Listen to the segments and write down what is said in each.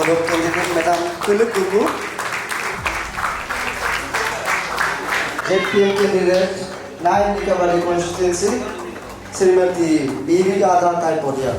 Group Candidate Madam Kuluk Gugu, JPM Candidate 9 Likabali Constituency, Srimati Bibi Adha Taipodia.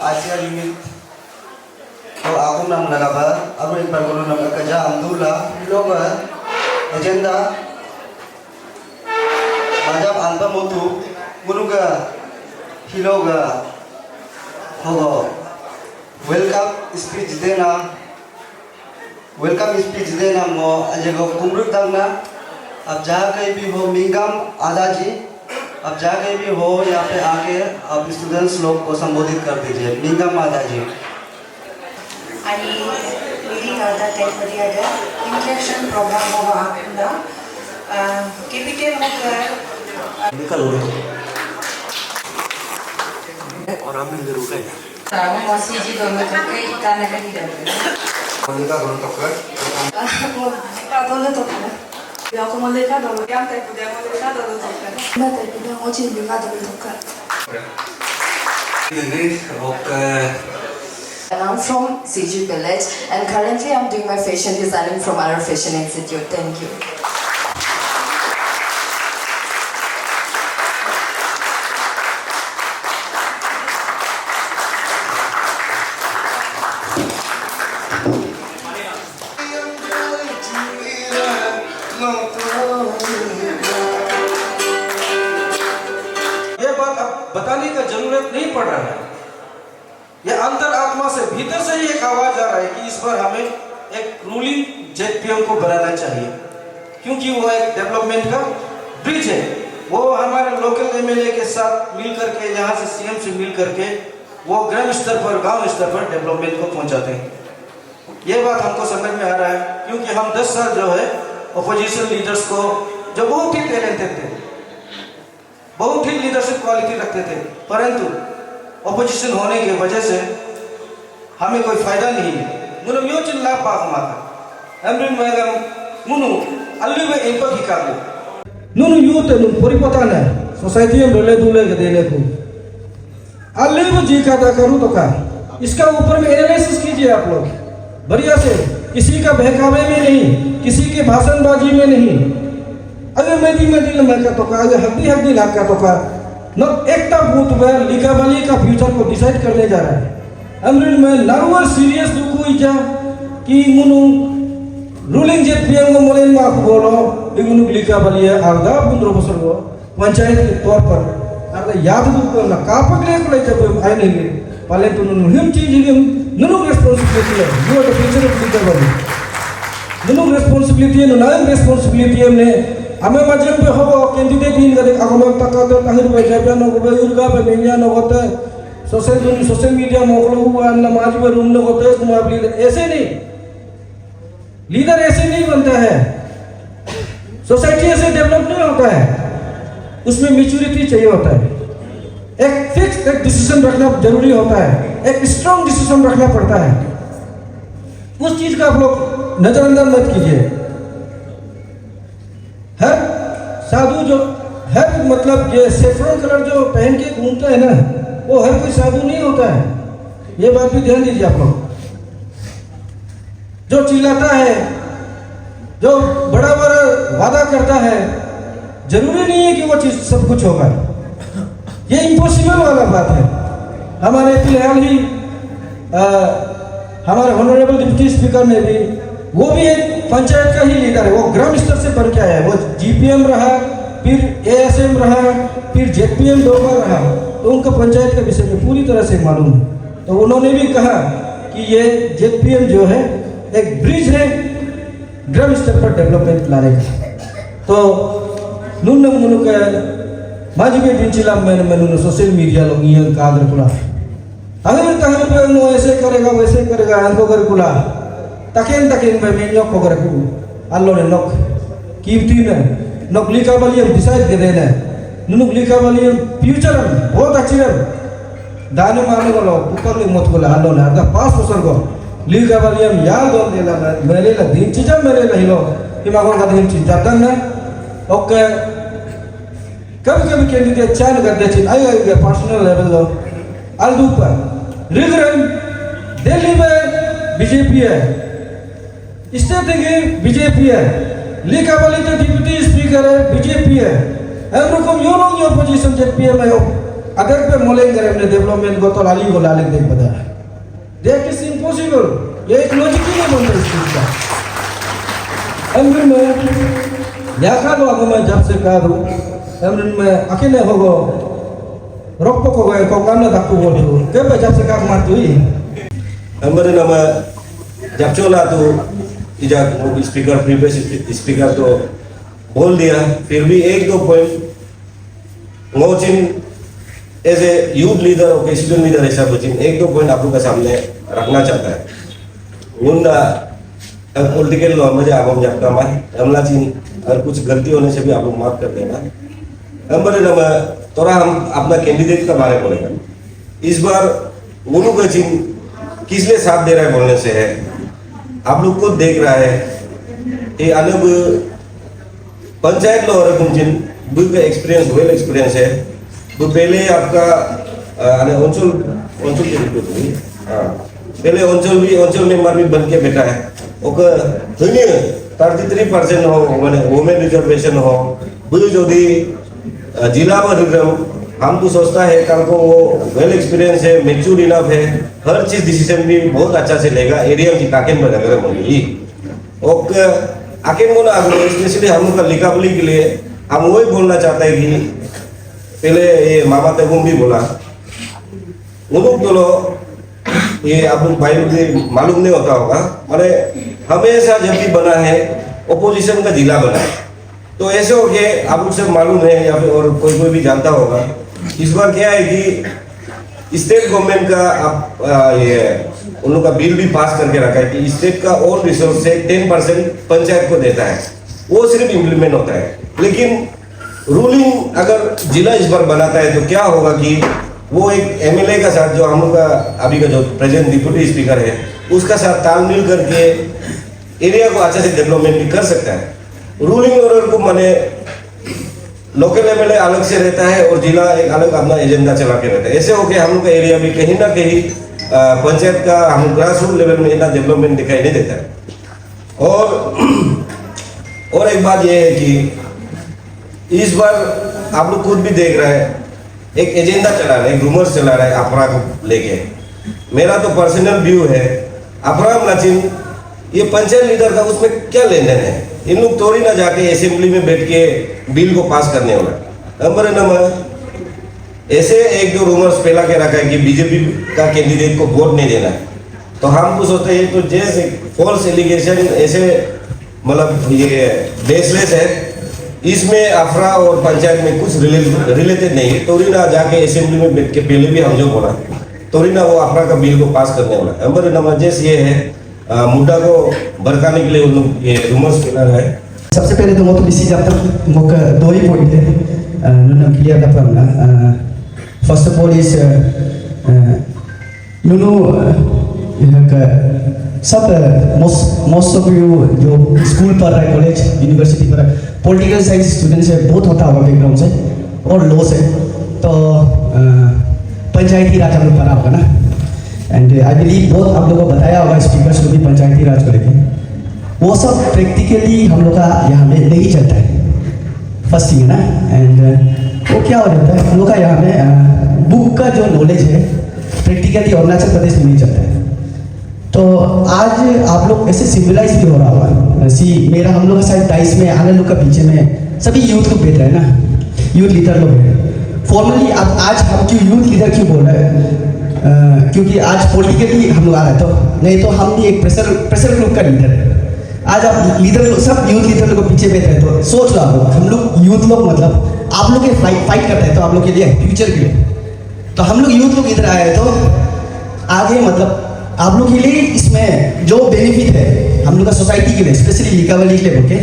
Asia unit तो आगुन नाम लगा बा अब एक बार बोलो नाम का जा अब्दुल्ला लोग एजेंडा पंजाब आंबा मोतु मुनुगा हिलोगा होगो वेलकम स्पीच देना मो अजगो कुमरुक दांगना अब जहाँ कहीं भी हो मिंगम आदा जी अब जहाँ कहीं भी हो यहाँ पे आके आप स्टूडेंट्स लोग को संबोधित कर दीजिए मिंगम आदा जी आणि मीटिंग आधा टाइपमध्ये आधा इंटरेक्शन प्रोग्राम होगा आपला केपीके मग निकल लो और हम भी जरूर है सामने मौसी जी दोनों करके इताने का ही रहते हैं मल्लिका दोनों तक मल्लिका दोनों तो है या को मल्लिका दोनों क्या टाइप दे मल्लिका दोनों तो है ना टाइप दे मुझे लिंगा दोनों तो है And I'm from CG Village and currently I'm doing my fashion designing from our Fashion Institute. Thank you. ये बात अब बताने का जरूरत नहीं पड़ रहा है ये अंतर आत्मा से भीतर से ही एक आवाज आ रहा है कि इस बार हमें एक रूलिंग जेपीएम को बनाना चाहिए क्योंकि वो एक डेवलपमेंट का ब्रिज है वो हमारे लोकल एमएलए के साथ मिल करके यहाँ से सीएम से मिल करके वो ग्राम स्तर पर गांव स्तर पर डेवलपमेंट को पहुंचाते हैं ये बात हमको समझ में आ रहा है क्योंकि हम 10 साल जो है अपोजिशन लीडर्स को जो बहुत ही टैलेंटेड थे बहुत ही लीडरशिप क्वालिटी रखते थे परंतु ऑपोजिशन होने की वजह से हमें कोई फायदा नहीं है मुनु यो चिल्ला पाक माका एमरिन मैगम मुनु अल्ली में एम्पक ही काबू नुनु यूथ नु परिपता ने सोसाइटी में रोले दूले के देने को अल्ली में जी का करूँ तो का इसका ऊपर में एनालिसिस कीजिए आप लोग बढ़िया से किसी का बहकावे में नहीं किसी के भाषणबाजी में नहीं अगर मैं दिल में का तो का अगर हड्डी लाग का तो का न एकता बूथ में लिकाबाली का फ्यूचर को डिसाइड करने जा रहा है अमरिन में नावर सीरियस दुखु इजा कि मुनु रूलिंग जेपीएम को मोलेन मा को बोलो बिगुनु लिकाबाली आरदा बुंद्रो बसरगो पंचायत के तौर पर अरे याद दुखु ना कापक ले को लेते आए नहीं पाले तो नुनु हम चीज नुनु रेस्पॉन्सिबिलिटी है you are the future of Likabali नुनु रेस्पॉन्सिबिलिटी है ना रेस्पॉन्सिबिलिटी हमने हमें मजन पे हो कैंडिडेट इन गदे अगमक तक तो ताहिर पे जेपे न को उर्गा पे मेंया न होते सोशल मीडिया मोकलो हुआ न माज में रूम न होते तुम आप लीडर ऐसे नहीं बनता है सोसाइटी ऐसे डेवलप नहीं होता है उसमें मैच्योरिटी चाहिए होता है एक फिक्स एक डिसीजन रखना जरूरी होता है, एक स्ट्रॉन्ग डिसीजन रखना पड़ता है। उस चीज का आप लोग नजरअंदाज मत कीजिए। हर साधु जो हर मतलब ये सेफ्रॉन कलर जो पहन के घूमता है ना, वो हर कोई साधु नहीं होता है। ये बात भी ध्यान दीजिए आप लोग। जो चिल्लाता है, जो बड़ा बड़ा वादा करता है, जरूरी नहीं है कि वो चीज सब कुछ होगा। ये इम्पॉसिबल वाला बात है। हमारे फिलहाल ही हमारे ऑनरेबल डिप्टी स्पीकर ने भी, वो भी एक पंचायत का ही लीडर है, वो ग्राम स्तर से बन के आया है। वो जीपीएम रहा, फिर एएसएम रहा, फिर जेपीएम 2 बार रहा, तो उनको पंचायत के विषय में पूरी तरह से मालूम है। तो उन्होंने भी कहा कि ये जेपीएम जो है एक ब्रिज है ग्राम स्तर पर डेवलपमेंट लाने का। तो नुन मुनुक माजी के दिन चिल्ला मैंने सोशल मीडिया लोग ये कागज कुला अगर कहीं पे वो ऐसे करेगा वैसे करेगा अंको कर कुला तकेन में मेन्यो को कर कु अल्लाह ने नोक कीमती ने नोक लिखा वाली हम डिसाइड कर देना नुनुक लिखा वाली हम फ्यूचर बहुत अच्छी है दाने मारने को लोग ऊपर ले मत बोला अल्लाह ने अगर 5 वर्ष को लिखा वाली हम याद हो देला मेरे ला दिन चीज़ मेरे ला हिलो कि मागों का दिन चीज़ जाता है ओके कभी कैंडिडेट चांद करते चीज आएगा पर्सनल लेवल लो अलदूपा रिगरन दिल्ली में बीजेपी है स्टेट में बीजेपी है लिखा वाली तो डिप्टी स्पीकर है बीजेपी है हम लोग को यो पोजीशन जेपी है अगर पे मोलेंगे करें अपने डेवलपमेंट को तो लाली को लाले देख बता देख इज इम्पॉसिबल ये एक लॉजिक ही नहीं बनता इस चीज का हम में या का दो मैं जब से कहा दूं हमने में अकेले होगो रोक को गए को कान दाकू बोलो के बजा से का मार तुई हमारे नाम जब चला तो इजा स्पीकर प्रीवियस स्पीकर तो बोल दिया फिर भी 1-2 पॉइंट मोचिन एज ए यूथ लीडर और स्टूडेंट लीडर ऐसा बचिन 1-2 पॉइंट आप लोग के सामने रखना चाहता है उन पॉलिटिकल लॉ में आप हम जाता है हमला चीन और कुछ गलती होने से भी आप लोग माफ कर देना हमारे नाम थोड़ा हम अपना कैंडिडेट का बारे बोलेगा इस बार उनु का चिन्ह किस लिए साथ दे रहा है बोलने से है आप लोग को देख रहा है ये अनब पंचायत लो और कुंचिन बुक का एक्सपीरियंस वेल एक्सपीरियंस है तो पहले आपका अंचल के रिपोर्ट हुई पहले अंचल मेंबर भी बन के बैठा है ओकर 33% हो माने वुमेन रिजर्वेशन हो बुझ जो जिला में हम तो सोचता है कल को वो वेल एक्सपीरियंस है मेच्योर इनफ है हर चीज डिसीजन भी बहुत अच्छा से लेगा एरिया की काकेन में नगर होगी और आकेन को ना स्पेशली हम लोग का लिखावली के लिए हम वही बोलना चाहते हैं कि पहले ये मामा तेगुम भी बोला वो लोग बोलो ये आप लोग भाई लोग मालूम नहीं होता होगा माने हमेशा जब भी बना है ओपोजिशन का जिला बना है तो ऐसे हो गए आप लोग सब मालूम है या फिर और कोई भी जानता होगा इस बार क्या है कि स्टेट गवर्नमेंट का आप ये उन लोग का बिल भी पास करके रखा है कि स्टेट का ओन रिसोर्स से 10% पंचायत को देता है वो सिर्फ इम्प्लीमेंट होता है लेकिन रूलिंग अगर जिला इस बार बनाता है तो क्या होगा कि वो एक एमएलए का साथ जो हम लोग का अभी का जो प्रेजेंट डिप्टी स्पीकर है उसका साथ तालमेल करके एरिया को अच्छे से डेवलपमेंट भी कर सकता है रूलिंग ऑर्डर को माने लोकल एमएलए अलग से रहता है और जिला एक अलग अपना एजेंडा चला के रहता है ऐसे होके हम लोग का एरिया भी कहीं ना कहीं पंचायत का हम ग्रास रूट लेवल में इतना डेवलपमेंट दिखाई नहीं देता है और एक बात यह है कि इस बार आप लोग खुद भी देख रहे हैं एक एजेंडा चला रहा है एक रूमर्स चला रहा है अफरा को लेके मेरा तो पर्सनल व्यू है अफरा नाचिन ये पंचायत लीडर का उसमें क्या लेन देन है इन लोग थोड़ी ना जाके असेंबली में बैठ के बिल को पास करने वाला हमारे नंबर ऐसे एक दो रूमर्स फैला के रखा है कि बीजेपी का कैंडिडेट को वोट नहीं देना है तो हम तो सोचते हैं तो जैसे फॉल्स एलिगेशन ऐसे मतलब ये बेसलेस है इसमें अफरा और पंचायत में कुछ रिलेटेड नहीं है तोरी ना जाके असेंबली में बैठ के पहले भी हम जो बोला तोरी ना वो अफरा का बिल को पास करने वाला हमारे नंबर जैसे ये है मुद्दा को भड़काने के लिए उन लोग ये रूमर्स फैला रहा है सबसे पहले तो मोto bisi jatuh muka 2 poin deh nuna clear dapat First of all is Nunu सब most of you जो स्कूल पढ़ रहे हैं, कॉलेज यूनिवर्सिटी पढ़ रहे हैं, पॉलिटिकल साइंस स्टूडेंट्स है, बहुत होता होगा बैकग्राउंड से और लॉ से, तो पंचायती राज हम लोग पढ़ा होगा ना, एंड आई बिलीव बहुत आप लोगों को बताया होगा स्पीकर्स को भी पंचायती राज को लेके, वो सब प्रैक्टिकली हम लोग का यहाँ में नहीं चलता है, फर्स्ट थिंग है ना। एंड वो क्या हो जाता है, हम लोग का यहाँ में बुक का जो नॉलेज है प्रैक्टिकली अरुणाचल प्रदेश में नहीं चलता है। तो आज आप लोग ऐसे सिविलाइज भी हो रहा होगा, मेरा हम लोग का शायद 22 में आने लोग का पीछे में सभी यूथ लोग बैठ रहे हैं ना, यूथ लीडर लोग हैं। फॉर्मली अब आज हम क्यों यूथ लीडर क्यों बोल रहे हैं, क्योंकि आज पॉलिटिकली हम लोग आ रहे हैं, तो नहीं तो हम भी एक प्रेशर ग्रुप का लीडर है। आज आप लीडर लोग सब यूथ लीडर लोग को पीछे बैठ रहे हैं, तो सोच लो आप लोग, हम लोग यूथ लोग मतलब आप लोग के फाइट करते हैं तो आप लोग के लिए फ्यूचर के लिए, तो हम लोग यूथ लोग इधर आए हैं तो आगे मतलब आप लोग के लिए इसमें जो बेनिफिट है हम लोग का सोसाइटी के लिए, स्पेशली लिकावली के लिए बोल के,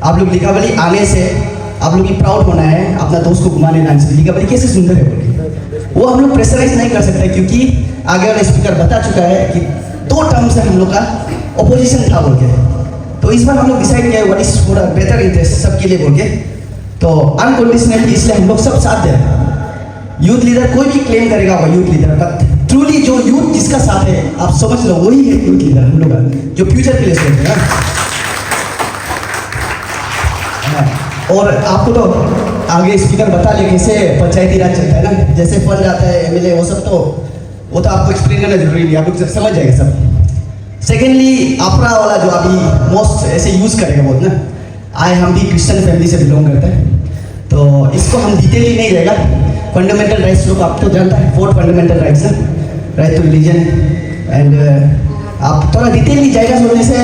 आप लोग लिकावली आने से आप लोग की प्राउड होना है, अपना दोस्त को घुमाने लाने से, लिकावली कैसे सुंदर है बोल के, वो हम लोग प्रेशराइज नहीं कर सकते क्योंकि आगे वाला स्पीकर बता चुका है कि 2 टर्म से हम लोग का अपोजिशन था बोल के, तो इस बार हम लोग डिसाइड किया what is for better interest सबके लिए बोल के, तो अनकंडीशनली इसलिए हम लोग सब साथ दे रहे हैं। यूथ लीडर कोई भी क्लेम करेगा वो यूथ लीडर, बट ट्रूली जो यूथ जिसका साथ है आप समझ लो वही है यूथ लीडर हम लोग का, जो फ्यूचर के लिए सोच रहे हैं। और आपको तो आगे स्पीकर बता ले कैसे पंचायती राज चलता है ना, जैसे फंड आता है एमएलए वो सब, तो वो तो आपको एक्सप्लेन करना जरूरी नहीं, आप लोग समझ जाएंगे सब। सेकेंडली आपरा वाला जो अभी मोस्ट ऐसे यूज करेगा बहुत ना, हम भी क्रिश्चियन फैमिली से बिलोंग करते हैं, तो इसको हम डिटेली नहीं रहेगा। फंडामेंटल राइट्स लोग आप तो जानता है, 4 फंडामेंटल राइट्स ना, राइट टू रिलीजन, एंड आप थोड़ा डिटेली जाएगा सोचने से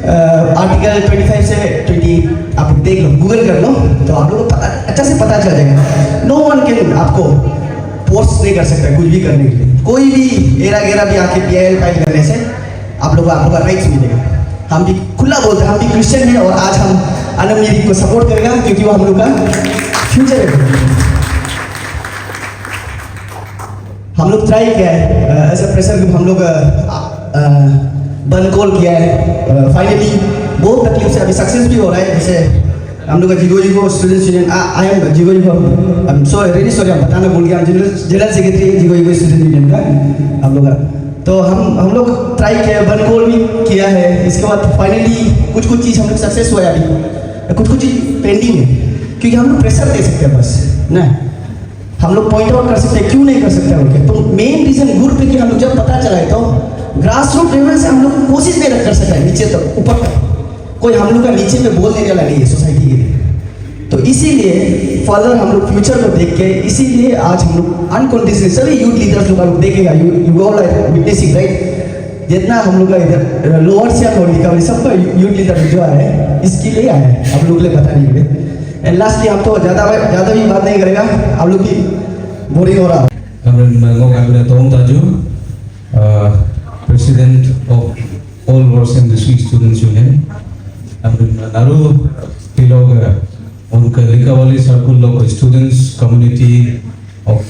आर्टिकल 25 से 20 आप देख लो, गूगल कर लो, तो आप लोगों को अच्छा से पता चल जाएगा। नो वन कैन आपको फोर्स नहीं कर सकता कुछ भी करने के लिए, कोई भी एरा गेरा भी आके PIL फाइल करने से आप लोगों का राइट्स मिलेगा। हम भी खुला बोलते हैं, हम भी क्रिश्चियन हैं और आज हम आनंद मेरी को सपोर्ट करेगा क्योंकि वो हम लोग का फ्यूचर है। हम लोग ट्राई किया है ऐसा प्रेशर ग्रुप, हम लोग बन कॉल किया है, फाइनली बहुत तकलीफ से अभी सक्सेस भी हो रहा है। जैसे हम लोग का जिगो स्टूडेंट आई एम जिगो I am so really sorry, हम बताना भूल गया, हम जनरल सेक्रेटरी है जिगो स्टूडेंट यूनियन का हम लोग का, तो हम लोग ट्राई किया, बन कॉल भी किया है। इसके बाद फाइनली कुछ चीज़ हम लोग सक्सेस हुआ है, अभी कुछ चीज़ पेंडिंग है क्योंकि हम लोग प्रेशर दे सकते हैं बस ना, हम लोग पॉइंट आउट कर सकते हैं, क्यों नहीं कर सकते हैं। तो मेन रीजन गुड पे कि हम लोग जब पता चला है तो ग्रास रूट लेवल से हम लोग कोशिश नहीं कर सकते नीचे तक ऊपर तक, कोई हम लोग का नीचे में बोलने वाला नहीं है सोसाइटी के लिए। तो इसीलिए फर्दर हम लोग फ्यूचर को देख के, इसीलिए आज हम लोग अनकंडीशनल सभी यूथ लीडर्स लोग देखेगा, you all are witnessing right, जितना हम लोग का इधर लोअर से और लिकावली सबका यूथ लीडर जो है इसके लिए आया है, आप लोग के लिए बताने के लिए। एंड लास्टली हम तो ज़्यादा भी बात नहीं करेगा, आप लोग की बोरिंग हो रहा है। President of All Warsan District Students Union, naru tilog unka Likavali Circle log students community of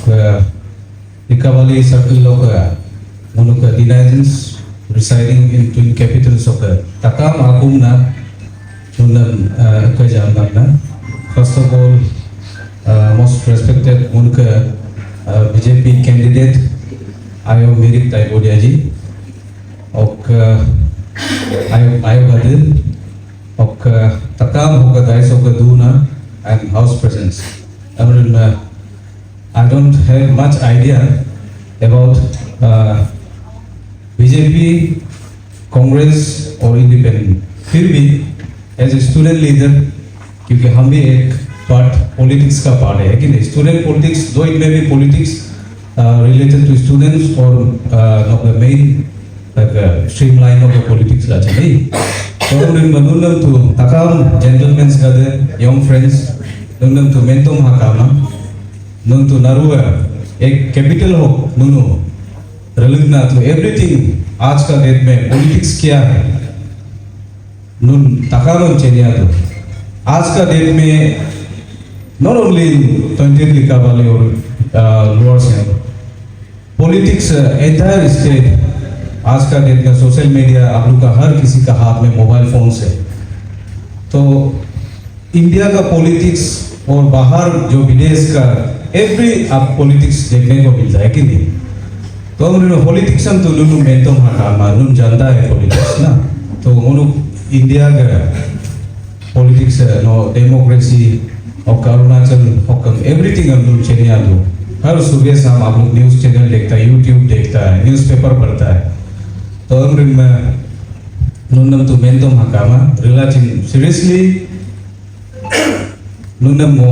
Likavali Circle log unuka denizens residing in twin capitals of Takam Akumna Nunam Kajamna. First of all, most respected unuka BJP candidate Ayo Mirik Taibodiaji. Och ayo gadil och takam hoga dais hoga duna and house presence. I don't have much idea about BJP, Congress or independent. फिर भी as a student leader, क्योंकि हम भी एक part politics का part है कि नहीं, स्टूडेंट पॉलिटिक्स, दो इट में भी politics related to students or not the main like streamline of the politics la chali. So nunam to takam gentlemen gade young friends nunam to mentum hakama nun to narua ek capital ho nunu relugna to everything आज का date में politics क्या है nun takam chenia to आज का date में not only in 20th Likavali or lower Siang politics entire state आज का डेट में सोशल मीडिया आप लोग का हर किसी का हाथ में मोबाइल फोन से, तो इंडिया का पॉलिटिक्स और बाहर जो विदेश का एवरी आप पॉलिटिक्स देखने को मिलता है कि नहीं। तो हम पॉलिटिक्सन तो लुनु मेंटो हाका लुन जानता है पॉलिटिक्स ना, तो उन इंडिया का पॉलिटिक्स नो डेमोक्रेसी और अरुणाचल हुकम एवरीथिंग हम लोग चेनिया दो हर सुबह शाम आप लोग न्यूज़ चैनल देखता है, यूट्यूब देखता है, न्यूज़पेपर पढ़ता है। तो हम नूनम तो मेंटो हाका रिलाचिन सीरियसली नूनम मो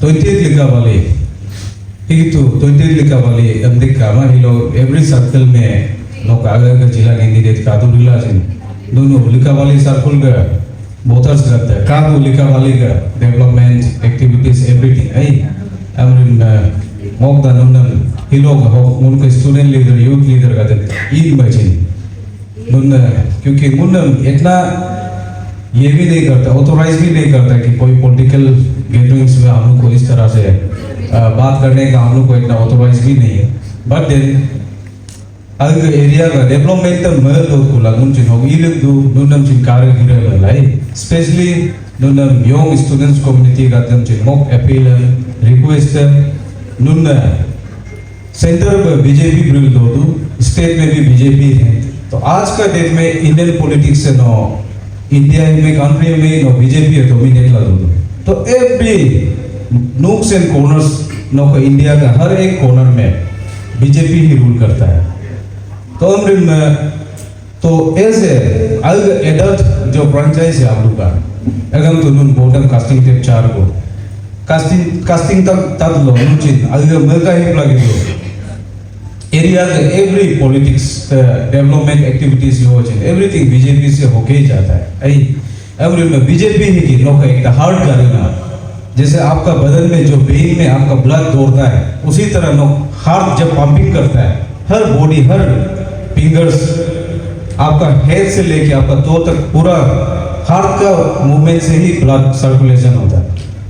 28 लिखा वाले itu 28 लिखा वाले अंदिक का हिलो एवरी सर्कल में नो कागज का जिला कैंडिडेट का तो रिला जिन दोनों लिखा वाले सर्कल का वोटर्स करता है का तो लिखा वाले का डेवलपमेंट एक्टिविटीज एवरीथिंग आई अमरिन मोक दा नूनम हिलो का हो उनके स्टूडेंट लीडर यूथ लीडर का दे ईद बचिन नून क्योंकि नूनम इतना ये भी नहीं करता, ऑथोराइज भी नहीं करता कि कोई पॉलिटिकल गैदरिंग्स में हम लोग को इस तरह से बात करने का हम लोग को इतना ऑथोराइज भी नहीं है। बट देन अगर एरिया का डेवलपमेंट मर दो को लगन चिन हो ये लोग दो नूनम चिन कार्य गिरे लाई स्पेशली नूनम यंग स्टूडेंट्स कम्युनिटी का तम चिन मोक अपील रिक्वेस्ट नून सेंटर पर बीजेपी बिल दो स्टेट में भी बीजेपी है। तो आज का डेट में इंडियन पॉलिटिक्स से नो इंडिया में कंट्री में नो बीजेपी डोमिनेट कर दो, तो एवरी नूक्स एंड कॉर्नर्स नो का इंडिया का हर एक कॉर्नर में बीजेपी ही रूल करता है। तो हम तो ऐसे अगर एडल्ट जो फ्रेंचाइज है आप लोग का अगर तो नून बॉटम कास्टिंग टेप 4 को कास्टिंग तक लो नूचिन अगर मौका ही लगे तो एरिया का एवरी पॉलिटिक्स डेवलपमेंट एक्टिविटीज जो होती है एवरीथिंग बीजेपी से होके ही जाता है। आई एवरी में बीजेपी ही की नो का एक हार्ट करेगा, जैसे आपका बदन में जो वेन में आपका ब्लड दौड़ता है उसी तरह नो हार्ट जब पंपिंग करता है हर बॉडी हर फिंगर्स आपका हेड से लेके आपका टो तक पूरा हार्ट का मूवमेंट से ही ब्लड सर्कुलेशन होता है।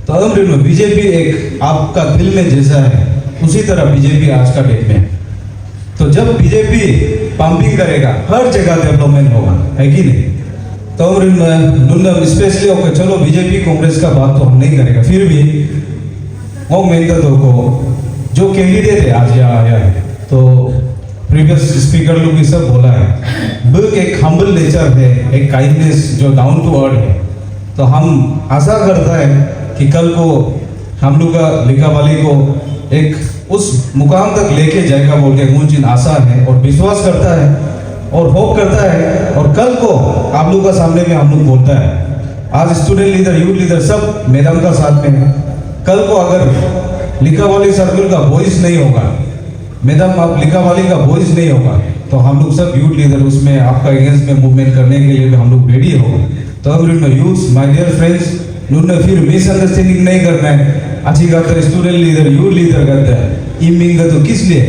तो एवरी में बीजेपी एक आपका दिल में जैसा है उसी तरह बीजेपी आज का डेट में। तो जब बीजेपी पंपिंग करेगा हर जगह डेवलपमेंट होगा, है कि नहीं। तो स्पेशली ओके चलो बीजेपी कांग्रेस का बात तो हम नहीं करेगा, फिर भी वो मेंटो को जो कैंडिडेट है आज यहाँ आया है तो प्रीवियस स्पीकर लोग भी सब बोला है बुक एक हम्बल नेचर है, एक काइंडनेस जो डाउन टू अर्थ है। तो हम आशा करता है कि कल को हम लोग का लिखा वाली को एक उस मुकाम तक लेके जाएगा बोल के मुझे आशा है और विश्वास करता है और होप करता है। और कल को आप लोग का सामने में हम लोग बोलता है आज स्टूडेंट लीडर यूथ लीडर सब मैडम का साथ में है। कल को अगर लिखा वाली सर्कल का वॉइस नहीं होगा, मैडम आप लिखा वाली का वॉइस नहीं होगा, तो हम लोग सब यूथ लीडर उसमें आपका अगेंस्ट में मूवमेंट करने के लिए भी हम लोग रेडी होगा। तो अब यूथ माय डियर फ्रेंड्स उन्होंने फिर मिसअंडरस्टैंडिंग नहीं करना है। अच्छी करता स्टूडेंट लीडर यूथ लीडर करता है इमिंग तो किस लिए,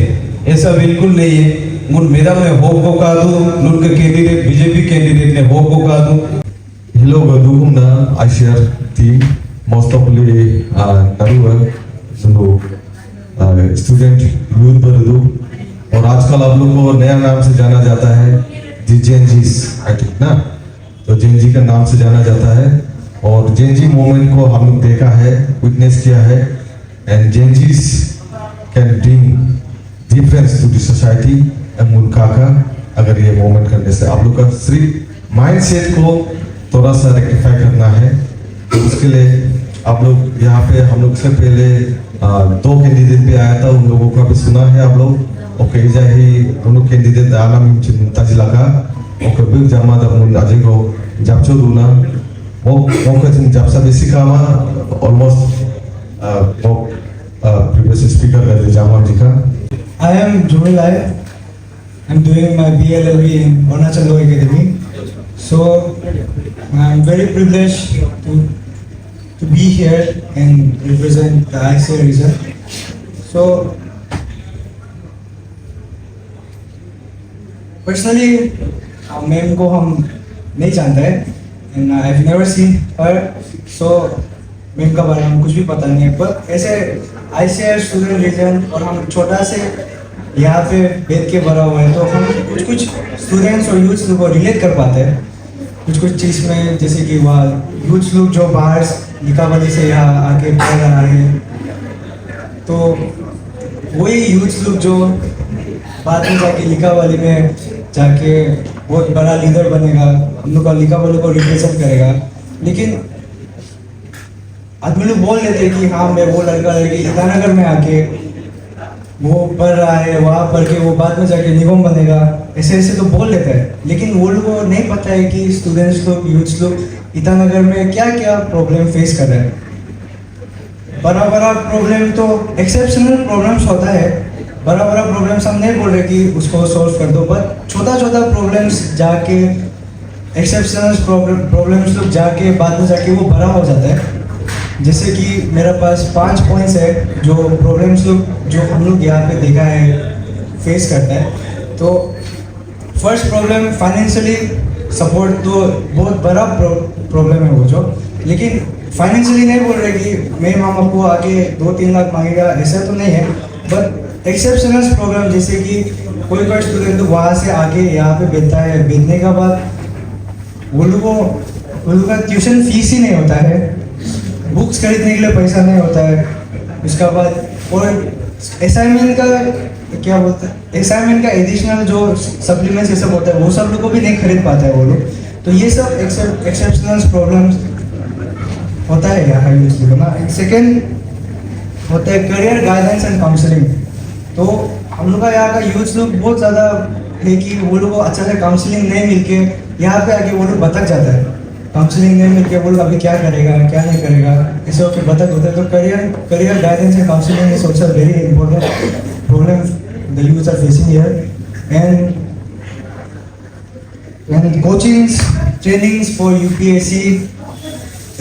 ऐसा बिल्कुल नहीं है। मुन मेरा में होप को कहा दो उनके कैंडिडेट बीजेपी कैंडिडेट ने होप को कहा दो। Hello, Gadugumna. I share the most of the Naruwa, student youth बरदू और आजकल आप लोग को नया नाम से जाना जाता है जेनजीस, आई थिंक ना, तो जेनजी का नाम से जाना जाता है। और जेनजी मूवमेंट को हम लोग देखा है, विटनेस किया है, and Gen Zs can bring difference to the society and मुल्का का अगर ये मूवमेंट करने से। आप लोग का सिर्फ माइंडसेट को थोड़ा सा रेक्टिफाई करना है, तो उसके लिए आप लोग यहाँ पे हम लोग से पहले 2 कैंडिडेट भी आया था, उन लोगों का भी सुना है आप लोग। ओके जाही उन कैंडिडेट आलम चिंता जिला का ओके बिग जमा दमुन आजिगो जापचो दूना वो का चिन जापसा बेसी कामा ऑलमोस्ट वो प्रीवियस स्पीकर का जामा जी का। I am Jubal Lai. I'm doing my BLLB in Arunachal Law Academy. So I'm very privileged to be here and represent the ICA region. So personally, ma'am को हम नहीं जानते हैं and I've never seen her. So ma'am का बारे में कुछ भी पता नहीं है, पर ऐसे ICR स्टूडेंट लीडर और हम छोटा से यहाँ पे बैठ के बड़ा हुआ है, तो हम कुछ स्टूडेंट्स और यूथ लोग को रिलेट कर पाते हैं कुछ चीज़ में, जैसे कि वह यूथ लोग जो बाहर लिकावाली से यहाँ आके पढ़ रहा है, तो वही यूथ लोग जो बाद में जाके लिकावाली में जाके बहुत बड़ा लीडर बनेगा, हम लोग का लिकावाली को रिप्रेजेंट करेगा। लेकिन आदमी लोग बोल लेते हैं कि हाँ मैं वो लड़का लड़की ईटानगर में आके वो पढ़ रहा है, वहाँ पढ़ के वो बाद में जाके निगम बनेगा, ऐसे ऐसे तो बोल लेते हैं। लेकिन वो लोगों को नहीं पता है कि स्टूडेंट्स लोग यूथ्स लोग ईटानगर में क्या क्या प्रॉब्लम फेस कर रहे हैं। बड़ा बड़ा प्रॉब्लम तो एक्सेप्शनल प्रॉब्लम्स होता है, बड़ा बड़ा प्रॉब्लम्स हम नहीं बोल रहे कि उसको सॉल्व कर दो, बट छोटा छोटा प्रॉब्लम्स जाके एक्सेप्शनल प्रॉब्लम्स लोग जाके बाद में जाके वो बड़ा हो जाता है। जैसे कि मेरे पास 5 पॉइंट्स है जो प्रॉब्लम्स लोग जो हम लोग यहाँ पे देखा है फेस करता है। तो फर्स्ट प्रॉब्लम फाइनेंशियली सपोर्ट, तो बहुत बड़ा प्रॉब्लम है वो जो, लेकिन फाइनेंशियली नहीं बोल रहे कि मेरे माँ बाप को आके 2-3 लाख मांगेगा, ऐसा तो नहीं है। बट एक्सेप्शनल प्रॉब्लम जैसे कि कोई स्टूडेंट तो वहाँ से आके यहाँ पे बैठता है, बैठने के बाद वो लोगों का ट्यूशन फीस ही नहीं होता है, बुक्स खरीदने के लिए पैसा नहीं होता है, उसका बाद और असाइनमेंट का क्या बोलते हैं, असाइनमेंट का एडिशनल जो सप्लीमेंट्स ये सब होता है वो सब लोग को भी नहीं खरीद पाता है वो लोग। तो ये सब एक्सेप्शनल प्रॉब्लम्स होता है यहाँ यूथ लोग ना। सेकेंड होता है करियर गाइडेंस एंड काउंसलिंग। तो हम लोग का यहाँ का यूथ लोग बहुत ज़्यादा है कि वो लोग को अच्छा से काउंसलिंग नहीं मिलके यहाँ पे आके वो लोग भटक जाता है, काउंसलिंग नहीं मिलके वो लोग अभी क्या करेगा क्या नहीं करेगा इसे होकर भटक होता है। तो career guidance and counselling is also very important problem the youth are facing here. And coachings trainings for UPSC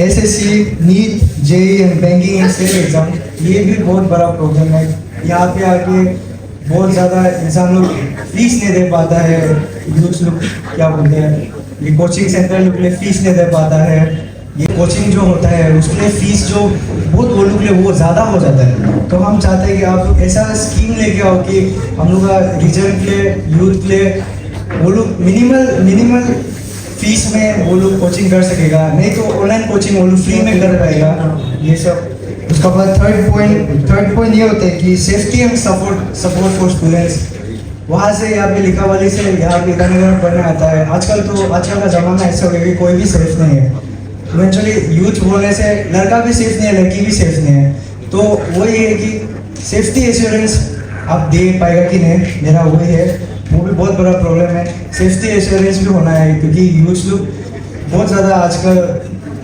SSC NEET JEE and banking and state exam, ये भी बहुत बड़ा प्रॉब्लम है। यहाँ पे आके बहुत ज़्यादा इंसान लोग फीस नहीं दे पाता है, यूथ लोग क्या बोलते हैं, ये कोचिंग सेंटर लोग के लिए फीस नहीं दे पाता है। ये कोचिंग जो होता है उसके लिए फीस जो बहुत वो लोग के लिए वो ज़्यादा हो जाता है। तो हम चाहते हैं कि आप लोग ऐसा स्कीम लेके आओ कि हम लोग का रीजन के लिए यूथ के लिए वो लोग मिनिमल फीस में वो लोग कोचिंग कर सकेगा, नहीं तो ऑनलाइन कोचिंग वो लोग फ्री में कर पाएगा ये सब। उसका बाद थर्ड पॉइंट ये होता है कि safety and support for students. वहाँ से यहाँ पे लिकावाली से यहाँ पे ईटानगर में पढ़ने आता है। आजकल का ज़माना ऐसा हो गया कि कोई भी सेफ नहीं है। इवेंचुअली यूथ बोलने से लड़का भी सेफ नहीं है, लड़की भी सेफ नहीं है। तो वही है कि सेफ्टी एश्योरेंस आप दे पाएगा कि नहीं, मेरा वही है, वो भी बहुत बड़ा प्रॉब्लम है। सेफ्टी एश्योरेंस भी होना है क्योंकि यूथ लोग बहुत ज़्यादा आजकल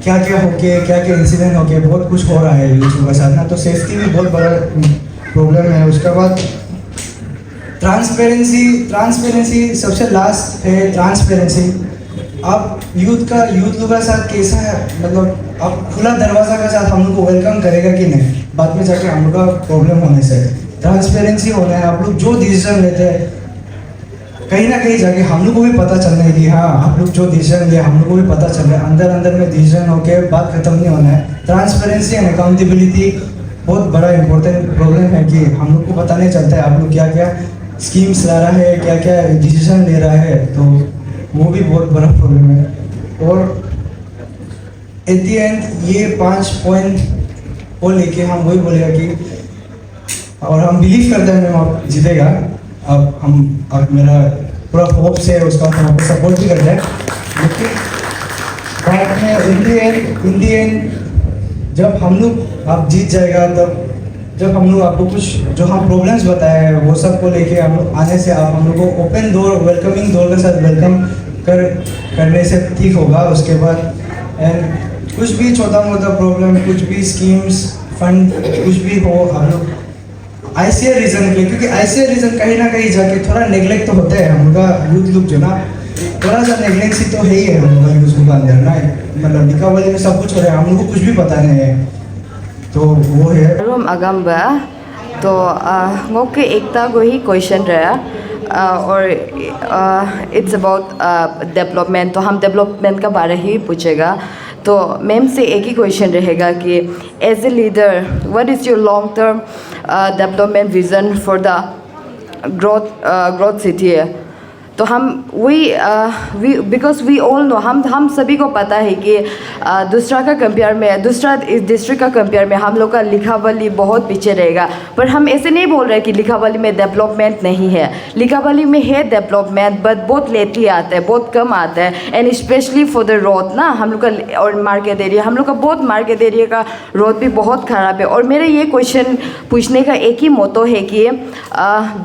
क्या क्या इंसिडेंट होके बहुत कुछ हो रहा है यूथ के साथ ना, तो सेफ्टी भी बहुत बड़ा प्रॉब्लम है। उसके बाद ट्रांसपेरेंसी सबसे लास्ट है। ट्रांसपेरेंसी आप यूथ लोगों के साथ कैसा है, मतलब आप खुला दरवाज़ा के साथ हम लोग को वेलकम करेगा कि नहीं, बाद में जाके हम लोग का प्रॉब्लम होने से। ट्रांसपेरेंसी होना है, आप लोग जो डिसीजन लेते हैं कहीं ना कहीं जाके हम लोग को भी पता चलना है कि हाँ आप लोग जो डिसीजन ले हम लोग को भी पता चल रहा है, अंदर में डिसीजन होके बात खत्म नहीं होना है। ट्रांसपेरेंसी एंड अकाउंटेबिलिटी बहुत बड़ा इंपॉर्टेंट प्रॉब्लम है कि हम लोग को पता नहीं चलता है आप लोग क्या क्या स्कीम्स ला रहा है, क्या क्या डिसीजन ले रहा है, तो वो भी बहुत बड़ा प्रॉब्लम है। और एट द एंड ये 5 पॉइंट को लेके हम वही बोलेगा कि और हम बिलीव करते हैं मैम आप जीतेगा। अब मेरा पूरा होप से उसका हम आपको सपोर्ट भी करते हैं, लेकिन बाद में इन दी एंड जब हम लोग आप जीत जाएगा, तब जब हम लोग आपको कुछ जो हम प्रॉब्लम्स बताए हैं वो सब को लेके हम लोग आने से आप हम लोग को ओपन डोर वेलकमिंग डोर के साथ वेलकम करने से ठीक होगा। उसके बाद एंड कुछ भी छोटा मोटा प्रॉब्लम, कुछ भी स्कीम्स फंड कुछ भी हो, हम लोग ICR रीजन के लिए, क्योंकि ICR रीजन कहीं ना कहीं जाके थोड़ा नेग्लेक्ट तो होता है हम लोग का यूथ लोग जो ना, थोड़ा सा नेग्लेक्सी तो है ही है हम लोग का यूथ लोग का अंदर ना, मतलब दीपावली में सब कुछ हो रहा है, हम लोग को कुछ भी पता नहीं है, तो वो है। Room agamba तो ngoke ekta go hi question रहा और इट्स अबाउट डेवलपमेंट, तो हम डेवलपमेंट का बारे ही पूछेगा। तो मैम से एक ही क्वेश्चन रहेगा कि as a leader what is your long term development vision for the growth city है। तो हम बिकॉज वी ऑल नो हम सभी को पता है कि दूसरा डिस्ट्रिक्ट का कंपेयर में हम लोग का लिखावली बहुत पीछे रहेगा। पर हम ऐसे नहीं बोल रहे कि लिखावली में डेवलपमेंट नहीं है, लिखावली में है डेवलपमेंट, बट बहुत लेटली आता है, बहुत कम आता है। And specially for the road ना, हम लोग का और मार्केट एरिया, हम लोग का बहुत मार्केट एरिया का रोड भी बहुत ख़राब है। और मेरा ये क्वेश्चन पूछने का एक ही मोटो है कि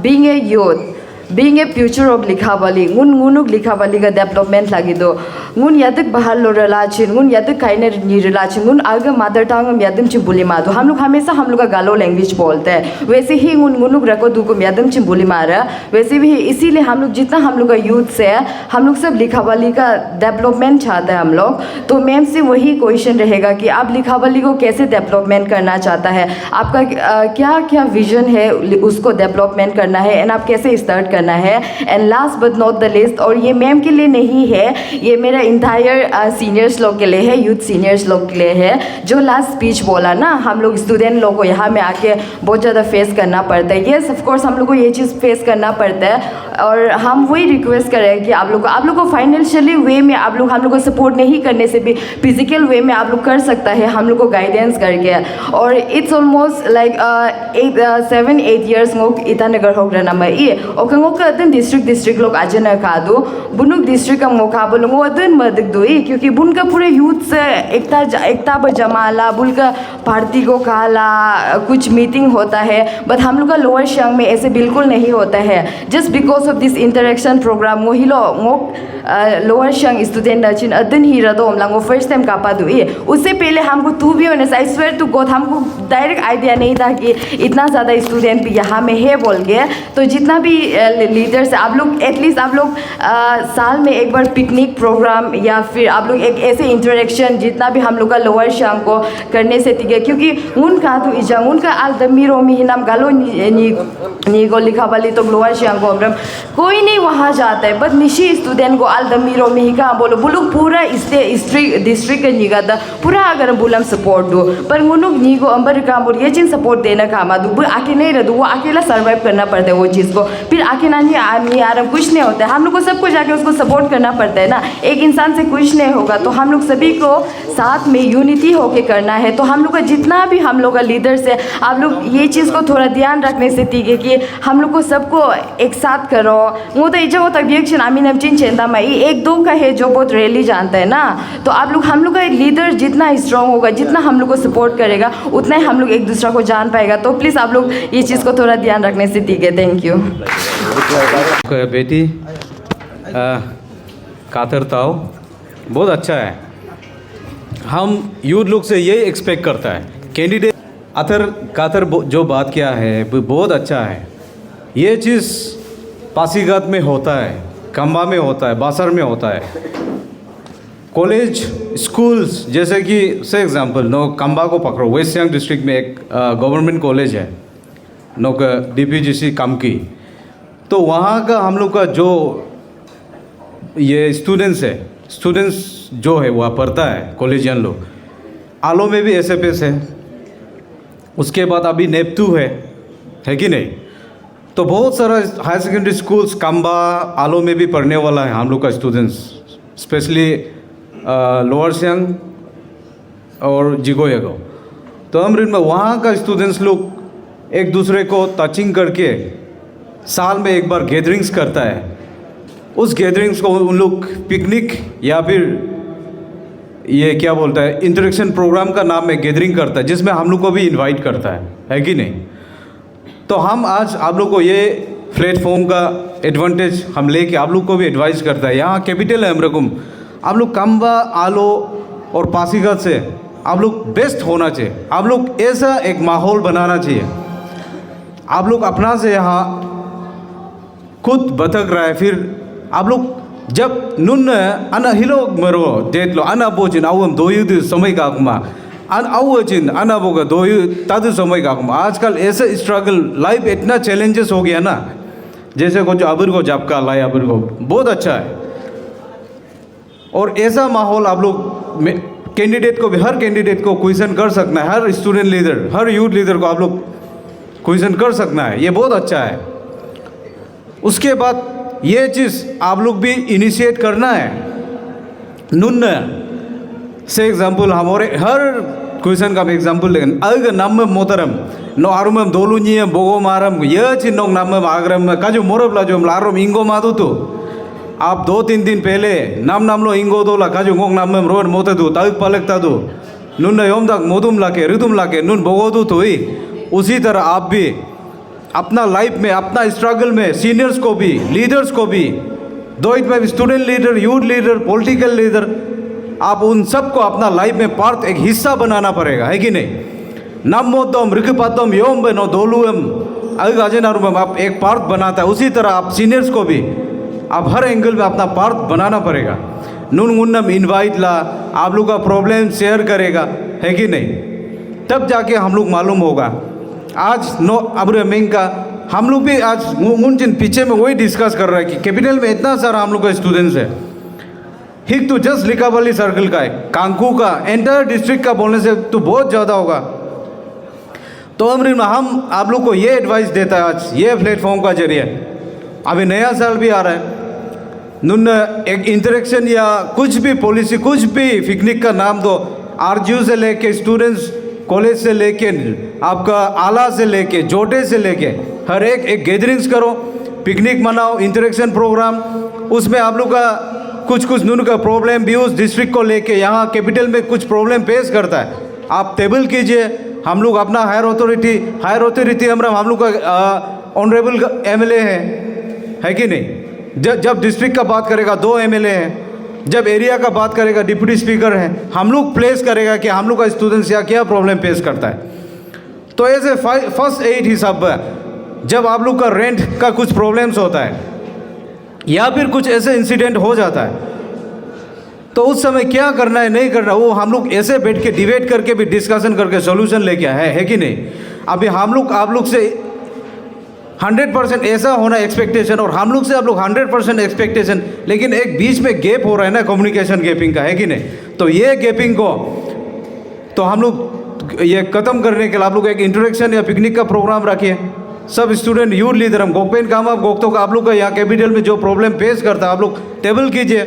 being a youth, being a future of Likhavali, ngunuk Likhavali ka development lagi do, ngun yadik bahar lo relachin, ngun yadik kaine ni relachin, ngun आगे mother tongue में यादम चिंबुली मारो। हम लोग हमेशा हम लोग का गालो लैंग्वेज बोलते हैं, वैसे ही ngunuk रखो दुको में यादम चिंबुली मारा। वैसे भी इसीलिए हम लोग जितना हम लोग का यूथ से है, हम लोग सब लिखावली का डेवलपमेंट चाहते हैं हम लोग। तो मैम से वही क्वेश्चन रहेगा कि आप लिखावली को कैसे डेवलपमेंट करना चाहता है, आपका क्या क्या विजन है उसको डेवलपमेंट करना है, एंड आप कैसे स्टार्ट करना है। And last but not the list, और ये मैम के लिए नहीं है, ये मेरा इंटायर सीनियर्स लोग के लिए है, यूथ सीनियर्स लोग के लिए है। जो लास्ट स्पीच बोला ना, हम लोग स्टूडेंट लोग को यहाँ में आके बहुत ज़्यादा फेस करना पड़ता है। येस ऑफ कोर्स हम लोग को ये चीज़ फेस करना पड़ता है, और हम वही रिक्वेस्ट करें कि आप लोग को फाइनेंशियली वे में आप लोग हम लोग को सपोर्ट नहीं करने से भी फिजिकल वे में आप लोग कर सकता है हम लोग को गाइडेंस करके। और it's almost like 7-8 years ngok itanegar hogra na mai okangok ka den district लोग आज न कादो बुनुक डिस्ट्रिक्ट का मौका बोलूँगा अदन मदक दो ही, क्योंकि बुन का पूरे यूथ से एकता जमाला बुल का पार्टी को काला कुछ मीटिंग होता है, बट हम लोग का लोअर शियांग में ऐसे बिल्कुल नहीं होता है। Just because of this interaction programme वो हिलो लोअर शियांग स्टूडेंट नचिन अदन ही रदो हम लोग फर्स्ट टाइम कापा दो ही। उससे पहले हमको to be honest I swear to God हमको डायरेक्ट आइडिया नहीं था कि इतना ज़्यादा स्टूडेंट भी यहाँ में है बोल के। तो जितना भी लीडर्स आप लोग एटलीस्ट आप लोग साल में एक बार पिकनिक प्रोग्राम या फिर आप लोग एक ऐसे इंटरेक्शन जितना भी हम लोग का लोअर शियांग को करने से ठीक है, क्योंकि उनका तो इजांग उनका आलदमी रोमी ही नाम गालो नी को लिखा वाली तो लोअर शियांग को कोई नहीं वहाँ जाता है, बट निशी स्टूडेंट को आलदमी रोमी ही कहाँ बोलो बुलू पूरा डिस्ट्रिक्ट का निगा था पूरा अगर बुलम सपोर्ट दो, पर उनुक नी को अंबर कहाँ बोल ये चीज़ सपोर्ट देना काम दो वो आके नहीं रह दो, वो अकेला सर्वाइव करना पड़ता है वो चीज़ को। फिर आके नानी आदमी आ रहा कुछ नहीं होता है, हम लोग को सबको जाके उसको सपोर्ट करना पड़ता है ना। एक इंसान से कुछ नहीं होगा, तो हम लोग सभी को साथ में यूनिटी होके करना है। तो हम लोग का जितना भी हम लोग का लीडर्स है, आप लोग ये चीज़ को थोड़ा ध्यान रखने से ठीक है कि हम लोग को सबको एक साथ करो। वो तो इजा वो तक आमीन नमचिन चेंदा में एक दो का है जो बहुत रेयरली जानता है ना। तो आप लोग हम लोग का लीडर जितना स्ट्रॉन्ग होगा, जितना हम लोग को सपोर्ट करेगा, उतना ही हम लोग एक दूसरा को जान पाएगा। तो प्लीज़ आप लोग ये चीज़ को थोड़ा ध्यान रखने से ठीक है। Thank you. बेटी कातर ताओ बहुत अच्छा है, हम यूथ लोग से यही एक्सपेक्ट करता है। कैंडिडेट अतर कातर जो बात किया है वो बहुत अच्छा है। ये चीज़ पासीघाट में होता है, कंबा में होता है, बासर में होता है। कॉलेज स्कूल्स जैसे कि से एग्जांपल नो कंबा को पकड़ो, वेस्ट सियांग डिस्ट्रिक्ट में एक गवर्नमेंट कॉलेज है नो का DPGC कामकी। तो वहाँ का हम लोग का जो ये स्टूडेंट्स जो है वहाँ पढ़ता है कॉलेजियन लोग। आलो में भी SFS है, उसके बाद अभी नेपटू है कि नहीं। तो बहुत सारा हायर सेकेंडरी स्कूल्स कंबा आलो में भी पढ़ने वाला है हम लोग का स्टूडेंट्स, स्पेशली लोअर सियांग और जिगोयगो। तो अमृत में वहाँ का स्टूडेंट्स लोग एक दूसरे को टचिंग करके साल में एक बार गैदरिंग्स करता है। उस गैदरिंग्स को उन लोग पिकनिक या फिर ये क्या बोलता है इंटरेक्शन प्रोग्राम का नाम में गैदरिंग करता है, जिसमें हम लोग को भी इनवाइट करता है कि नहीं। तो हम आज आप लोग को ये प्लेटफॉर्म का एडवांटेज हम लेके आप लोग को भी एडवाइस करता है। यहाँ कैपिटल है अमरकुम, आप लोग कंबा आलो और पासीघाट से आप लोग बेस्ट होना चाहिए। आप लोग ऐसा एक माहौल बनाना चाहिए। आप लोग अपना से यहाँ खुद भटक रहा है, फिर आप लोग जब नुन अना हिलो मरो डेट लो अना बोचिन अवम दोयु समय का कुमा अन अवचिन अना बोगा दोयु तद समय का कुमा। आजकल ऐसे स्ट्रगल लाइफ इतना चैलेंजेस हो गया ना, जैसे कुछ अबर को जब का लाए अबर को बहुत अच्छा है। और ऐसा माहौल आप लोग कैंडिडेट को भी, हर कैंडिडेट को क्वेश्चन कर सकना है, हर स्टूडेंट लीडर, हर यूथ लीडर को आप लोग क्वेश्चन कर सकना है, ये बहुत अच्छा है। उसके बाद ये चीज़ आप लोग भी इनिशिएट करना है। नुन से एग्जाम्पल हमारे हर क्वेश्चन का एग्जाम्पल लेकिन अग नम मोतरम नो आरुमम दोलुनिय बोगो मारम ये चिन्ह नम आग्रम काजू मोरब लाजो लारोम इंगो मादू तो आप 2-3 दिन पहले नाम लो इंगो दो ला काजू गोंग नाम रोड मोते दो तग पलक दो नुन योम तक मोदुम लाके ऋतुम लाके नुन बोगो दो तो ही उसी तरह आप भी अपना लाइफ में, अपना स्ट्रगल में सीनियर्स को भी, लीडर्स को भी, दो इट में student leader, youth leader, political leader, आप उन सब को अपना लाइफ में पार्ट, एक हिस्सा बनाना पड़ेगा, है कि नहीं। नम मोतम ऋकपातम योम बनो दोलुम अगाजेनारुम आप एक पार्ट बनाता है, उसी तरह आप सीनियर्स को भी आप हर एंगल में अपना पार्ट बनाना पड़ेगा। नुन मुन्नम इनवाइट ला, आप लोग का प्रॉब्लम शेयर करेगा, है कि नहीं, तब जाके हम लोग मालूम होगा। आज नो अब्र मेंग का हम लोग भी आज मुंजिन पीछे में वही डिस्कस कर रहा है कि कैपिटल में इतना सारा हम लोग का स्टूडेंट्स है। हिक तो जस्ट लिकावली सर्कल का है, कांकू का, एंटायर डिस्ट्रिक्ट का बोलने से तो बहुत ज़्यादा होगा। तो अमरीन हम आप लोग को ये एडवाइस देता है आज ये प्लेटफॉर्म का जरिए। अभी नया साल भी आ रहा है, नुन एक इंटरेक्शन या कुछ भी पॉलिसी, कुछ भी पिकनिक का नाम दो, आरजीयू से लेके स्टूडेंट्स कॉलेज से लेके आपका आला से लेके जोटे से लेके हर एक गैदरिंग्स करो, पिकनिक मनाओ, इंटरेक्शन प्रोग्राम, उसमें आप लोग का कुछ नुन का प्रॉब्लम भी उस डिस्ट्रिक्ट को लेके यहाँ कैपिटल में कुछ प्रॉब्लम पेश करता है, आप टेबल कीजिए। हम लोग अपना हायर अथॉरिटी हम लोग का ऑनरेबल एमएलए है कि नहीं। जब डिस्ट्रिक्ट का बात करेगा 2 एमएलए हैं, जब एरिया का बात करेगा डिप्टी स्पीकर है, हम लोग प्लेस करेगा कि हम लोग का स्टूडेंट्स यहाँ क्या प्रॉब्लम फेस करता है। तो ऐसे फर्स्ट एड हिसाब जब आप लोग का रेंट का कुछ प्रॉब्लम्स होता है या फिर कुछ ऐसे इंसिडेंट हो जाता है, तो उस समय क्या करना है नहीं करना, वो हम लोग ऐसे बैठ के डिबेट करके भी डिस्कशन करके सोल्यूशन लेके आए है कि नहीं। अभी हम लोग आप लोग से 100% ऐसा होना एक्सपेक्टेशन और हम लोग से आप लोग 100% एक्सपेक्टेशन, लेकिन एक बीच में गैप हो रहा है ना, कम्युनिकेशन गैपिंग का, है कि नहीं। तो ये गैपिंग को तो हम लोग ये ख़त्म करने के लिए आप लोग एक इंट्रोडक्शन या पिकनिक का प्रोग्राम रखिए। सब स्टूडेंट यूथ लीडर हम गोपेन काम आप गोक्तों का आप लोग का यहाँ कैपिटल में जो प्रॉब्लम फेस करता है आप लोग टेबल कीजिए,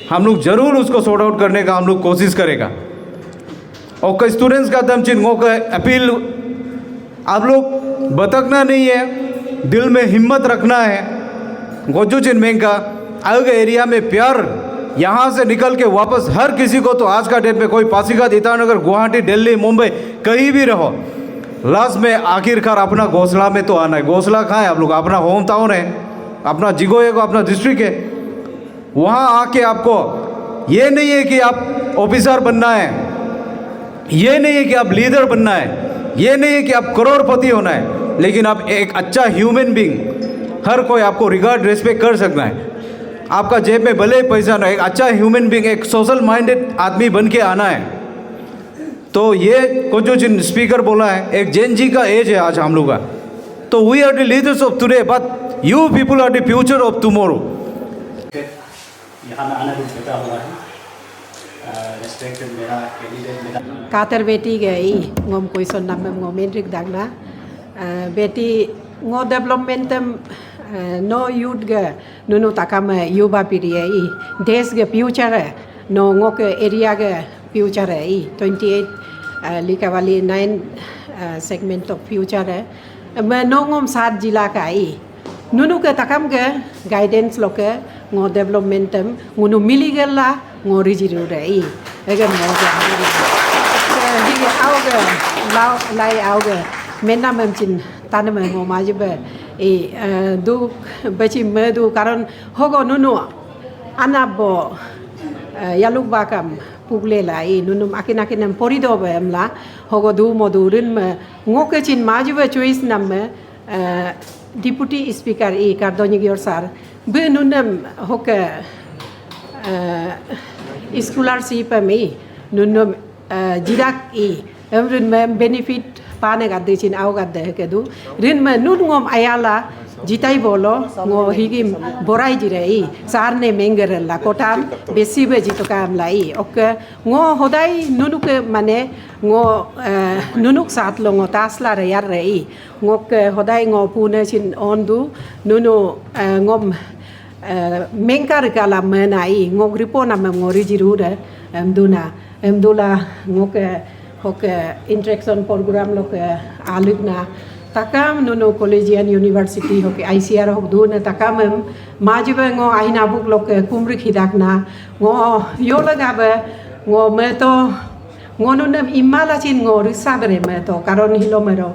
हम लोग ज़रूर उसको सॉर्ट आउट करने का हम लोग कोशिश करेगा। और कई स्टूडेंट्स का दम चिन्हों का अपील, आप लोग भटकना नहीं है, दिल में हिम्मत रखना है। गोजू चिन्में का अलग एरिया में प्यार, यहाँ से निकल के वापस हर किसी को, तो आज का डेट में कोई पासीघाट, ईटानगर, गुवाहाटी, दिल्ली, मुंबई कहीं भी रहो, लास्ट में आखिरकार अपना घोंसला में तो आना है। घोंसला कहाँ है आप लोग, अपना होम टाउन है, अपना जिगोए को अपना डिस्ट्रिक्ट है। वहाँ आके आपको ये नहीं है कि आप ऑफिसर बनना है, ये नहीं है कि आप लीडर बनना है, ये नहीं है कि आप करोड़पति होना है, लेकिन आप एक अच्छा ह्यूमन बीइंग, हर कोई आपको रिगार्ड रेस्पेक्ट कर सकना है। आपका जेब में भले पैसा ना, एक अच्छा ह्यूमन बीइंग, एक सोशल माइंडेड आदमी बन के आना है। तो ये कुछ जो जिन स्पीकर बोला है, एक जेन जी का एज है आज हम लोग का। तो we are the leaders of today, but you people are the future of tomorrow. यहाँ आना भी बेटा हुआ है, रेस्पेक्टेड मेरा कैंडिडेट मेरा कातर बेटी गई ngom question number ngom matric दागना बेटी ngो डेवलपमेंट नो यूथ गे नुनु ताकाम युवा पीढ़ी है देश के फ्यूचर है नो ngो के एरिया के फ्यूचर है 28 लिकावाली 9 सेगमेंट ऑफ फ्यूचर है मैं नो ngom 7 जिला का नुनु के ताकाम के गाइडेंस लोके ngो डेवलपमेंट ngunu मिलीगला ngो रिजिरु रे अगर ngो के आओगे लाई आओगे मेना ममचिन ताने में ngो माजिबे दु बची में दु कारण होगो नुनु अनाबो यालुक बाकम पुगले लाई नुनु आकिन आकिन पोरिदो बेमला होगो दु मोदुरिन में ngो के चिन माजिबे चॉइस नम में डिप्टी स्पीकर कार्दोनिगियोर सार बे नुनम होके स्कॉलरशिप में नुनम जिराक एमरुन में benefit pane gadde chin au gadde ke du rin me nun ngom ayala jitai bolo ngo higi borai jirei sarne mengerella kotam besibe jitokam lai ok ngo hodai nunuke mane ngo nunuk sat lo ngo tasla reyar rei ngok hodai ngo pune chin ondu nunu ngom mengkar kala menai ngok ripo nam ngori jirude emdula ngok hok interaction program lo ke alugna takam nuno collegian university hok ICR hok duna takam majibe ngo ahina buk lo ke kumrik hidakna ngo yolaga be ngo meto ngo nunam imala chin ngo risabere meto karon hilomero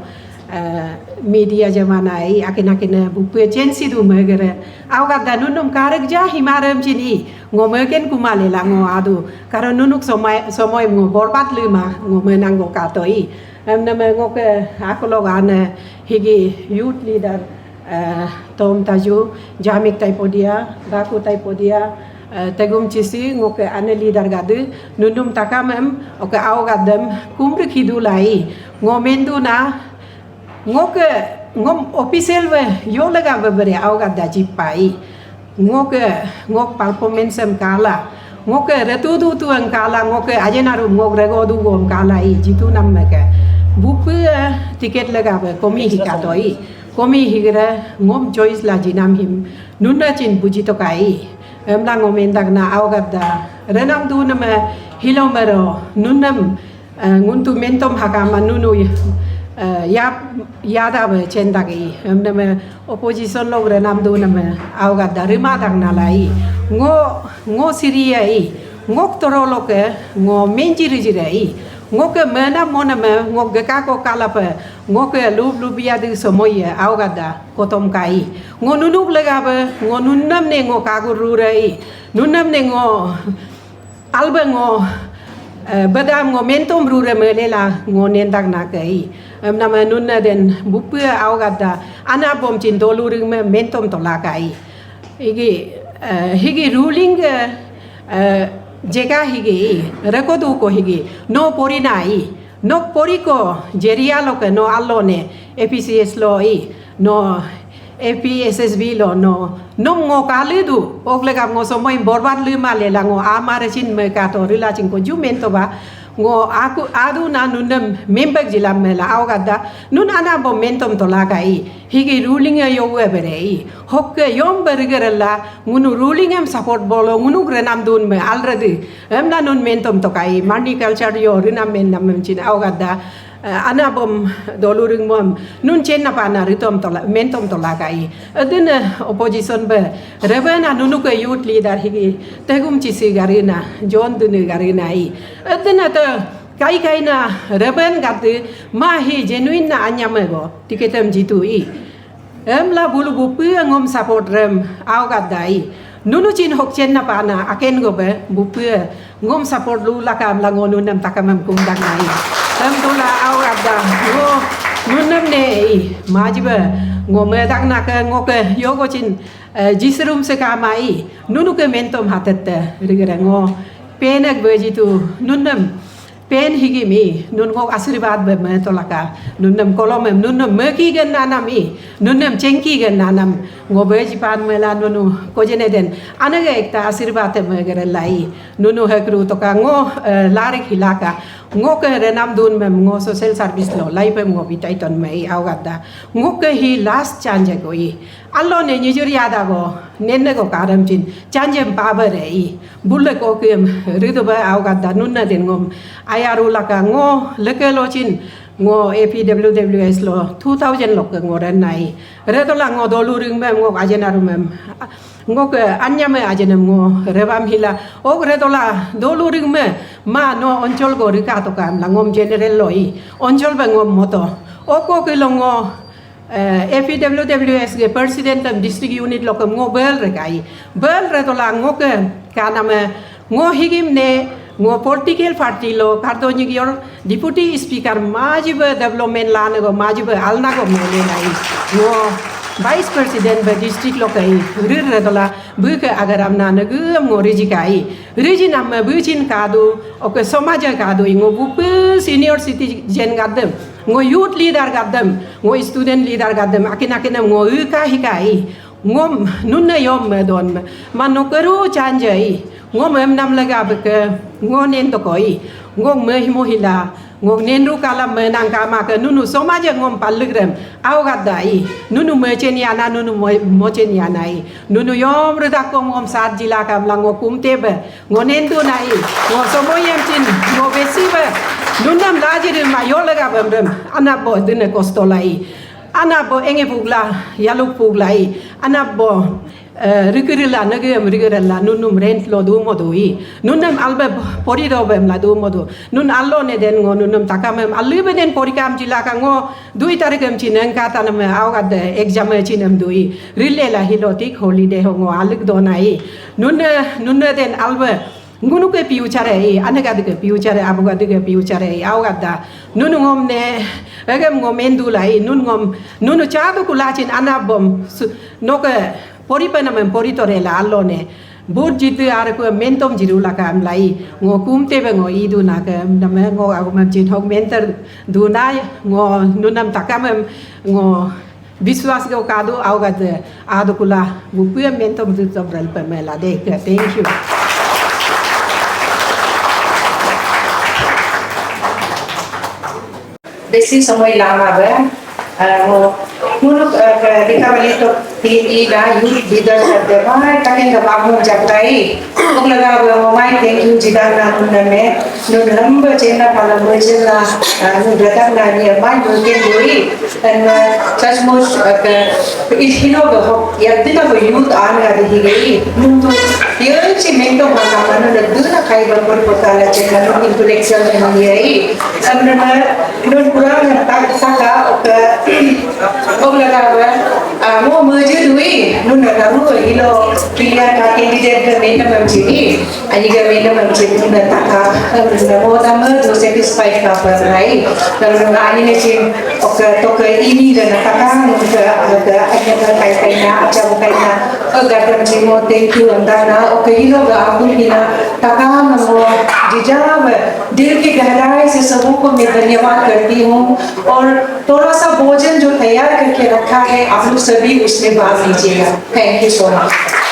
media jamana ai akin bupe agency du megere awga danunum karek ja himaram chini ngo megen kumale la ngo adu karon nunuk somoy ngo borbat lima ngo menang ngo katoi namna ngo ke akologan higi youth leader tom taju jamik taipodia baku taipodia tegum chisi ngo ke ane leader gadu nunum takamem oke awga dem kumri khidulai ngo menduna ngom official we yo laga bere auga da jipai ngok performance em kala ngok retu du tu ang kala ngok ajenaru ngok rego du gom kala I jitu nam meke buku tiket laga be komi hikatoi komi higre ngom choice la jinam him nunna chin bujito kai emla ngom endak na auga da renam du nam hilomero nunnam nguntu mentom hakama nunu yada be cendagi namne opposition log renam do name auga darima dagna lai ngo siria I ngok torolo ke ngo menjiri jirai ngok mena mona me ngok geka ko kala pe ngok lubia de somoye auga da kotom kai ngo nunuk lega be ngo nunnam ne ngo kaguru rai nunnam ne ngo albe ngo badam ngo mentom rure melela ngo nendak na kai nama nunna den bupu auga da ana bom chin dolu ring me mentom to la kai higi ruling jega higi rekodu ko higi no porinai no poriko jeria lo ke no allone APCS lo I no APSSB lo no ngo kalidu oglega ngo somoy borbat lima lela ngo amare chin me ka to rila chin ko jumento ba ngo aku adu na nunam membek jilam mela awgada nun ana bo mentom to lagai higi ruling yo berei hokke yom bergerella ngunu ruling em support bolo ngunu grenam dun me already emna nun mentom to kai mani culture yo rinam men nam chin awgada ana bom doluring mom nun chen na pana ritom to mentom to lagai adin opposition be rebena nunu ko youth leader higi tegum chisi garina jon dun garina I adina to kai na reben gatu ma hi genuine na anyamego tiketem jitu I emla bulu bupu ngom support rem awgadai nunu chin hok chen na pana aken go be bupu ngom support lu lakam la ngonu nam takamam kum dangai em tula awgada ngo nunam ne majiba ngome dakna ke ngoke yogo chin jisrum se kamai nunu ke mentom hatette rigere ngo penek bejitu nunam pen higi mi nun ngok asirbat be me tolaka nunnam kolom nunnam meki gen nanam I nunnam cengki gen nanam ngo beji pan mela nunu kojene den anage ekta asirbat me gere lai nunu hekru toka ngo larik hilaka ngo ke renam dun mem ngo social service lo lai pe ngo bitai ton me awgada ngo ke hi last chance go I allo ne nigeria da go nenne go karam chin chance pa bare I bulle ko kem rido ba awgada nunna den ngom ayaru laka ngo lekelo chin ngo APWWS lo 2000 lok ngo ren nai retola ngo doluring mem ngo ajenaru mem ngo ke anyame ajenem ngo rebam hila og retola doluring me ma no onchol go rika to kam la ngom general lo I onchol ba ngom moto oko ke lo ngo APWWS ke president of district unit lo kam ngo bel rekai bel retola ngo ke kaname ngo higim ne ngo political party lo kardo nyigior deputy speaker majibe development lane go majibe alna go mole nai ngo vice president be district lo kai rir redola buke agaram na nagu ngo riji kai riji nam buchin kadu oke somaja kadu ngo bupe senior citizen gadem ngo youth leader gadam ngo student leader gadam akin ngo ka hikai ngom nunna yom don manokaru chanjai ngom em nam laga beke ngo nen to koi ngom me himohila ngom nen ru kala me nang kama ke nunu soma je ngom palugrem au gadai nunu me cheniana nunu mo cheniana ai nunu yom reda ko ngom sat jila kam lango kumte be ngo nen tu nai ngo somo yem chin ngo besi be nunam lajir ma yolaga bem anabo dine kostolai anabo enge pugla yaluk puglai anabo rigirila nagem rigirila nunum rent lo du modui nunam albe porido bem la du modu nun allo ne den ngo nunum takamem allibe den porikam jila ka ngo dui tarikam chineng ka tanam awgad exam chinem dui rille la hilotik holiday ho ngo alik donai nun den albe ngunu ke piuchare anaga de piuchare abuga de piuchare awgada nunu ngom ne agam ngom endulai nunu chadu kulachin anabom noke poripana mem poritore la allone bur jitu ar ko mentom jirula kam lai ngo kumte be ngo idu na ka nam ngo agum jin hok mentor duna ngo nunam takamem ngo विश्वास को कादो आवगत आदकुला बुपुया mentom du tabral pamela de thank you Besi semua lama ber, mulu kita balik tu PE dah youth leader terdepan, tapi kita bangun jagai, mungkin lega bermain thank you jika nak mengenai, nun lamba cina pada berjela, nun datang dari main mungkin doi, dan sasmus ishino berhok, ya tidak beryouth ane ada higi, nun tu dia si mentor macam mana nak kai berperkara cina nun intellectual yang dia, sebenarnya nun kurang tak saka ông là mua mưa chứ đuôi nun là mua ilo pilihan candidate ke main nama sini aja ke main nama sini nun tak ka mua tamu tu satisfied ka perai kalau ani ni sih ok toke ini dan tak ka ada aja kai na aja kai na agar terus mau thank you andana ok ilo ga aku hina tak ka mau dijawab दिल की गहराई से सबों को मैं धन्यवाद करती हूँ और थोड़ा सा भोजन जो तैयार करके रखा है आप लोग सभी उसमें भाग लीजिएगा थैंक यू सो मच